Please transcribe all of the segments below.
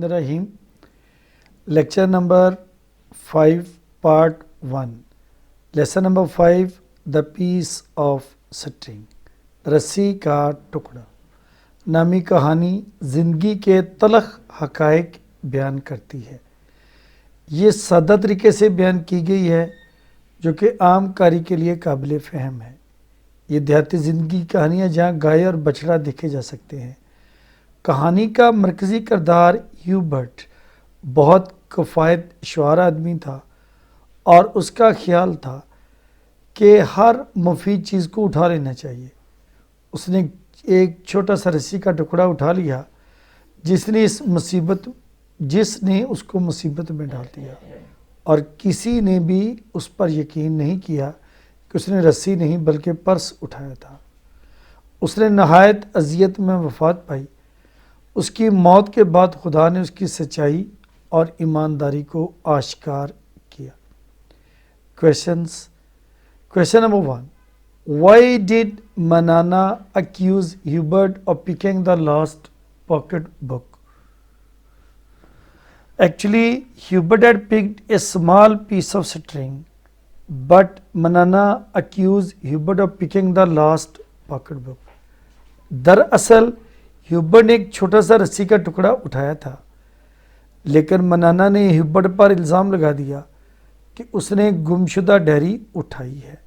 बिस्मिल्लाहिर्रहमानिर्रहीम। Lecture number 5 part 1, lesson number 5, the piece of string, रस्सी का टुकड़ा नामी कहानी ज़िंदगी के तलख हक़ाइक़ बयान करती है। ये सादा तरीके से बयान की गई है जो कि आम कारी के लिए काबिल फ़हम है। ये देहाती ज़िंदगी की कहानियाँ जहाँ गाय और बछड़ा देखे जा सकते हैं। कहानी का मरकज़ी किरदार ह्यूबर्ट बहुत किफ़ायत शुआरा आदमी था और उसका ख्याल था कि हर मुफीद चीज़ को उठा लेना चाहिए। उसने एक छोटा सा रस्सी का टुकड़ा उठा लिया जिसने उसको मुसीबत में डाल दिया और किसी ने भी उस पर यकीन नहीं किया कि उसने रस्सी नहीं बल्कि पर्स उठाया था। उसने नहायत अजियत में वफ़ात पाई। उसकी मौत के बाद खुदा ने उसकी सच्चाई और ईमानदारी को आश्कार किया। Question number 1, why did Manana accuse Hubert of picking the lost pocket book? Actually, Hubert had picked a small piece of string, but Manana accused Hubert of picking the last pocketbook. दरअसल Hubert ने एक छोटा सा रस्सी का टुकड़ा उठाया था, लेकिन मनाना ने ह्यूबर्ट पर इल्ज़ाम लगा दिया कि उसने गुमशुदा डायरी उठाई है।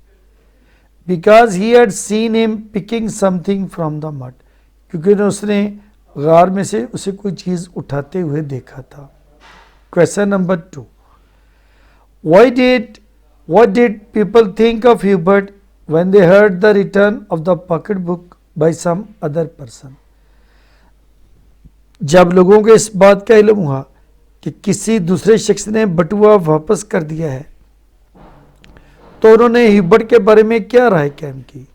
Because he had seen him picking something from the mud, क्योंकि उसने गार में से उसे कोई चीज़ उठाते हुए देखा था। Question number 2, what did people think of Hubert when they heard the return of the pocketbook by some other person? जब लोगों को इस बात का इल्म हुआ कि किसी दूसरे शख्स ने बटुआ वापस कर दिया है तो उन्होंने ह्यूबर्ट के बारे में क्या राय कायम की?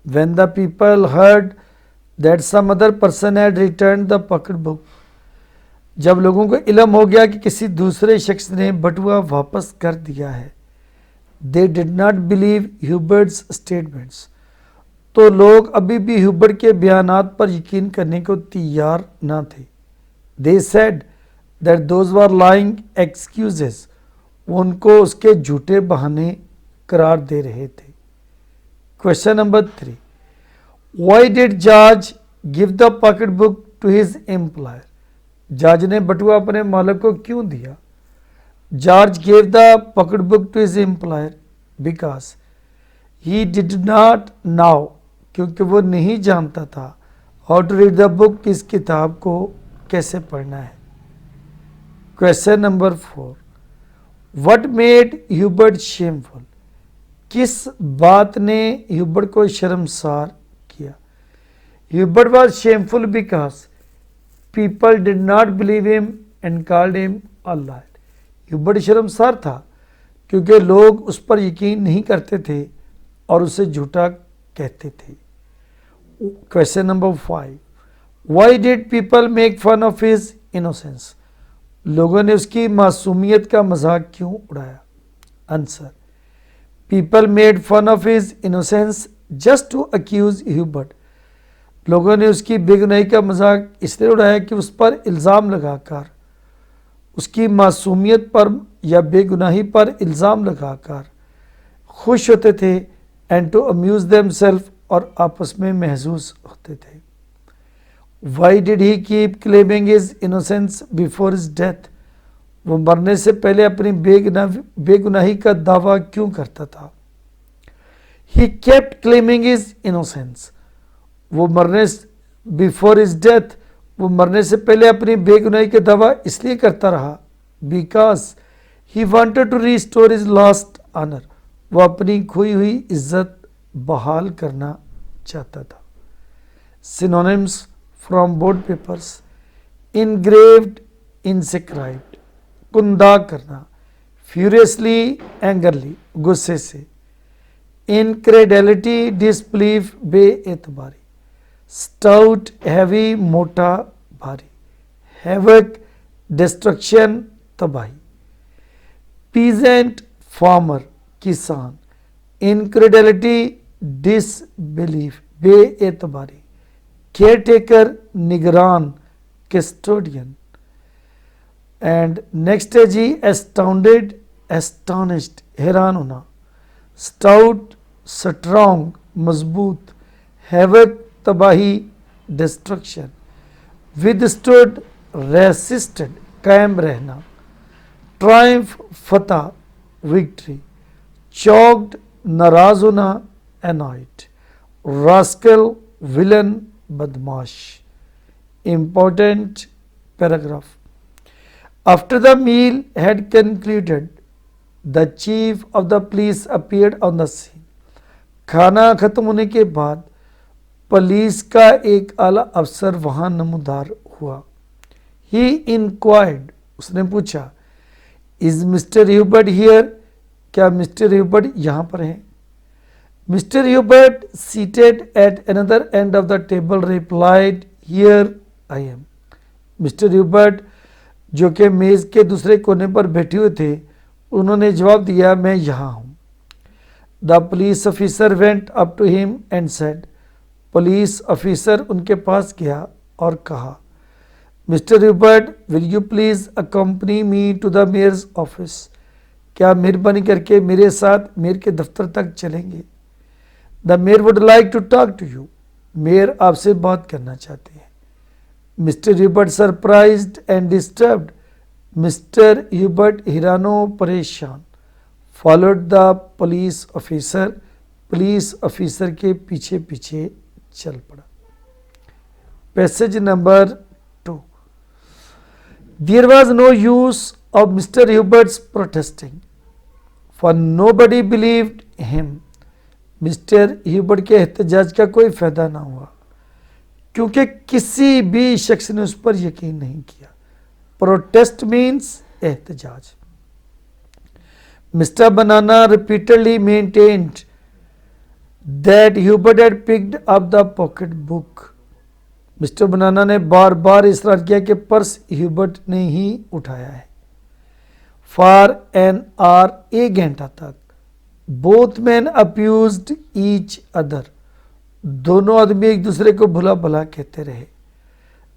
When the people heard that some other person had returned the pocketbook, जब लोगों को इल्म हो गया कि किसी दूसरे शख्स ने बटुआ वापस कर दिया है, they did not believe Hubert's statements, तो लोग अभी भी ह्यूबर्ट के बयानात पर यकीन करने को तैयार ना थे। They said that those were lying excuses, वो उनको उसके झूठे बहाने करार दे रहे थे। Question number 3, why did George give the pocket book to his employer? जॉर्ज ने बटुआ अपने मालिक को क्यों दिया? George gave the pocket book to his employer because he did not know, क्योंकि वो नहीं जानता था how to read the book, इस किताब को कैसे पढ़ना है। Question number 4, what made Hubert shameful? किस बात ने ह्यूबर्ट को शर्मसार किया? Hubert was shameful because People did not believe him and called him a liar. Hubert शर्मसार था क्योंकि लोग उस पर यकीन नहीं करते थे और उसे झूठा कहते थे। Question number 5, Why did people make fun of his innocence? लोगों ने उसकी मासूमियत का मजाक क्यों उड़ाया? Answer, People made fun of his innocence just to accuse Hubert. लोगों ने उसकी बेगुनाही का मजाक इसलिए उड़ाया कि उस पर इल्ज़ाम लगाकर, उसकी मासूमियत पर या बेगुनाही पर इल्ज़ाम लगाकर खुश होते थे एंड टू अम्यूज़ देमसेल्फ, और आपस में महसूस होते थे। Why did he keep claiming his innocence before his death? वो मरने से पहले अपनी बेगुनाही का दावा क्यों करता था? He kept claiming his innocence, वो बिफोर हिज डेथ, वो मरने से पहले अपनी बेगुनाही का दावा इसलिए करता रहा because he wanted to restore his lost honour, वो अपनी खोई हुई इज्जत बहाल करना चाहता था। Synonyms from board papers, engraved, inscribed, कुंदा करना, फ्यूरियसली, एंगरली, गुस्से से, इनक्रेडिलिटी, डिसबिलीफ, बेएतबारी, स्टाउट, हैवी, मोटा, भारी, हैवक, डिस्ट्रक्शन, तबाही, पीजेंट, फार्मर, किसान, इनक्रेडिलिटी, डिसबिलीफ, बेएतबारी, केयरटेकर, निगरान, कस्टोडियन, एंड नेक्स्ट है जी एस्टाउंडेड, एस्टॉनिश्ड, हैरान होना, स्टाउट, स्ट्रॉन्ग, मजबूत, हैवक, तबाही, डिस्ट्रक्शन, विदस्टूड, रेसिस्टेड, कायम रहना, ट्रायम्फ, फतह, विक्ट्री, चौक्ड, नाराज होना, एनॉयड, रास्कल, विलन, बदमाश। Important paragraph. After the meal had concluded the chief of the police appeared on the scene. खाना खत्म होने के बाद पुलिस का एक आला अफसर वहां नमूदार हुआ। ही इंक्वायर्ड, उसने पूछा, इज मिस्टर ह्यूबर्ट हियर, क्या मिस्टर ह्यूबर्ट यहां पर हैं? Mister Hubert seated at another end of the table replied, here I am. Mister Hubert जो कि मेज के दूसरे कोने पर बैठे हुए थे, उन्होंने जवाब दिया, मैं यहां हूं। The police officer went up to him and said, police officer उनके पास गया और कहा, Mister Hubert will you please accompany me to the mayor's office, क्या मेहरबानी करके मेरे साथ मेयर के दफ्तर तक चलेंगे? The mayor would like to talk to you, mayor आपसे बात करना चाहते हैं। Mister Hubert surprised and disturbed, mister Hubert हिरानो परेशान, followed the police officer, police officer के पीछे पीछे चल पड़ा। Passage number 2। There was no use of mister Hubert's protesting, for nobody believed him. Mister Hubert के एहतजाज का कोई फायदा ना हुआ, क्योंकि किसी भी शख्स ने उस पर यकीन नहीं किया। प्रोटेस्ट मीन्स एहतजाज। Mister Banana repeatedly maintained that Hubert had picked up the pocket book. Mister Banana ने बार बार इसरार किया कि पर्स ह्यूबर्ट ने ही उठाया है। फॉर एन आवर, 1 घंटा तक, both man abused each other, दोनों आदमी एक दूसरे को भला भला कहते रहे।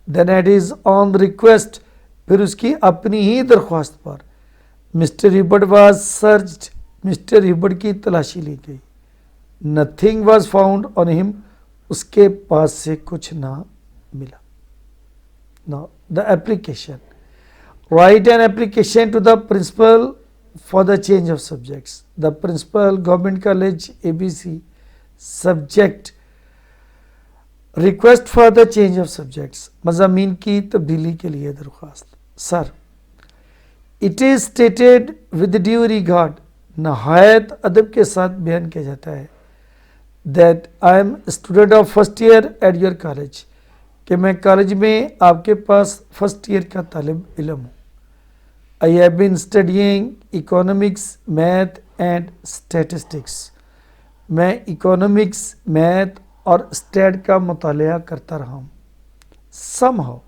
Then at his own request, फिर उसकी अपनी ही दरख्वास्त पर, Mister Hubert was searched, Mister Hubert की तलाशी ली गई। Nothing was found on him, उसके पास से कुछ ना मिला। Now the application. Write an application to the principal for the change of subjects. The principal, government college ABC, subject request for the change of subjects, मज़ामीन की तब्दीली के लिए दरख्वास्त। Sir, it is stated with due regard, नहायत अदब के साथ बयान किया जाता है, that I am student of first year at your college, कि मैं कॉलेज में आपके पास फर्स्ट ईयर का तालिब इल्म हूँ। I have been studying economics, math and statistics, मैं इकोनॉमिक्स, मैथ और स्टैट का मुतालिया करता रहा हूँ। Somehow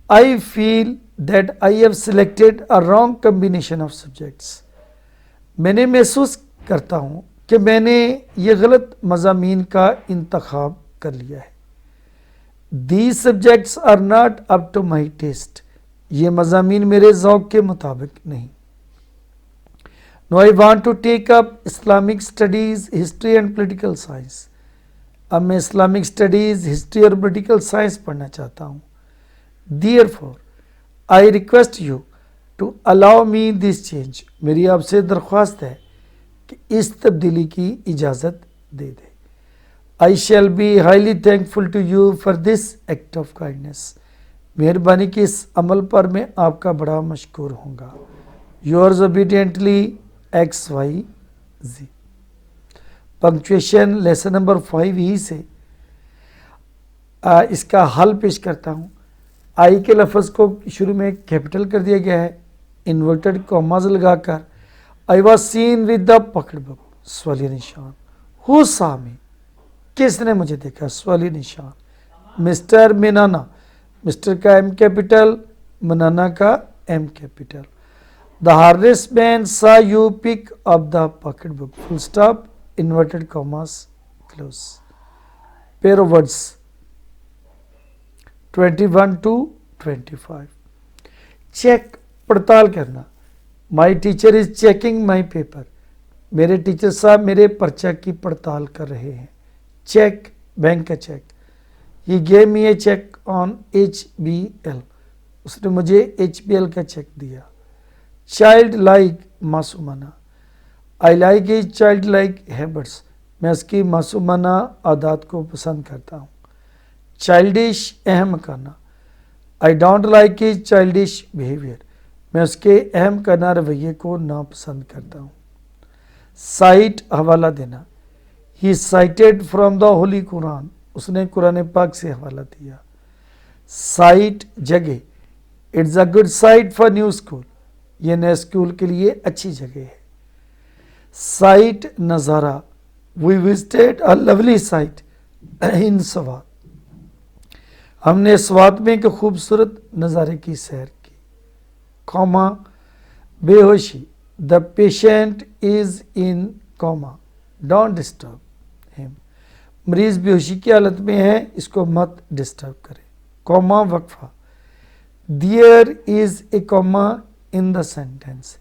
I feel that I have selected a wrong combination of subjects, मैंने महसूस करता हूँ कि मैंने ये गलत मज़ामीन का इंतखाब कर लिया है। These subjects are not up to my taste, ये मज़ामीन मेरे ज़ौक़ के मुताबिक नहीं। Now I want to take up Islamic studies, history and political science, अब मैं इस्लामिक स्टडीज़, हिस्ट्री और पोलिटिकल साइंस पढ़ना चाहता हूँ। Therefore I request you to allow me this change, मेरी आपसे दरख्वास्त है कि इस तब्दीली की इजाज़त दे दे। I shall be highly thankful to you for this act of kindness, मेहरबानी की इस अमल पर मैं आपका बड़ा मशकूर होऊंगा। Yours obediently XYZ। Punctuation lesson number 5 ही से इसका हल पेश करता हूँ। आई के लफ्ज़ को शुरू में कैपिटल कर दिया गया है, इन्वर्टेड कॉमाज लगाकर। I was seen with the pocket book, सवालिया निशान। हु सा मी, किसने मुझे देखा, सवालिया निशान। मिस्टर मिनाना, मिस्टर का M कैपिटल, मनाना का M capital. The harness man saw you pick up the pocket book, full stop, inverted commas close. Pair of words 21 to 25। Check पड़ताल करना, my teacher is checking my paper, मेरे टीचर साहब मेरे पर्चा की पड़ताल कर रहे हैं। चेक बैंक का cheque, he gave me a cheque on HBL, उसने मुझे HBL का चेक दिया। चाइल्ड लाइक मासूमाना, I like his childlike habits, मैं उसकी मासूमाना आदत को पसंद करता हूँ। चाइल्डिश अहम करना, I don't like his childish behaviour, मैं उसके अहम करना रवैये को नापसंद करता हूँ। साइट हवाला देना, he cited from the holy Quran, उसने कुरान पाक से हवाला दिया। साइट जगह, it's a good site for new school, ये नए स्कूल के लिए अच्छी जगह है। साइट नज़ारा, we visited a lovely sight in Swat, हमने स्वात में एक खूबसूरत नज़ारे की सैर की। कॉमा बेहोशी, the patient is in comma, don't disturb him, मरीज बेहोशी की हालत में है, इसको मत डिस्टर्ब करें। कॉमा वक्फा, there is a comma in the sentence,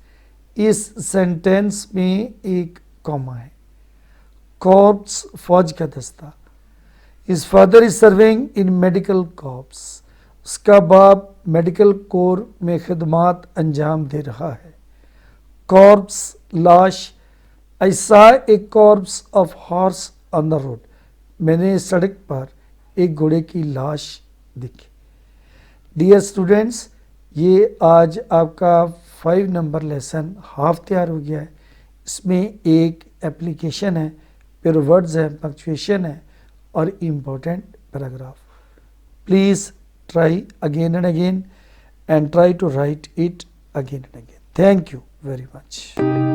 इस सेंटेंस में एक कॉमा है। कॉर्प्स फौज का दस्ता, his father is serving in medical corps, उसका बाप मेडिकल कोर में खिदमात अंजाम दे रहा है। कॉर्प्स लाश, I saw a corpse of horse on the road, मैंने सड़क पर एक घोड़े की लाश देखी। डियर स्टूडेंट्स, ये आज आपका 5 नंबर लेसन हाफ तैयार हो गया है। इसमें एक एप्लीकेशन है, फिर वर्ड्स है, पंक्चुएशन है और important paragraph. Please try again and again and try to write it again and again. Thank you very much.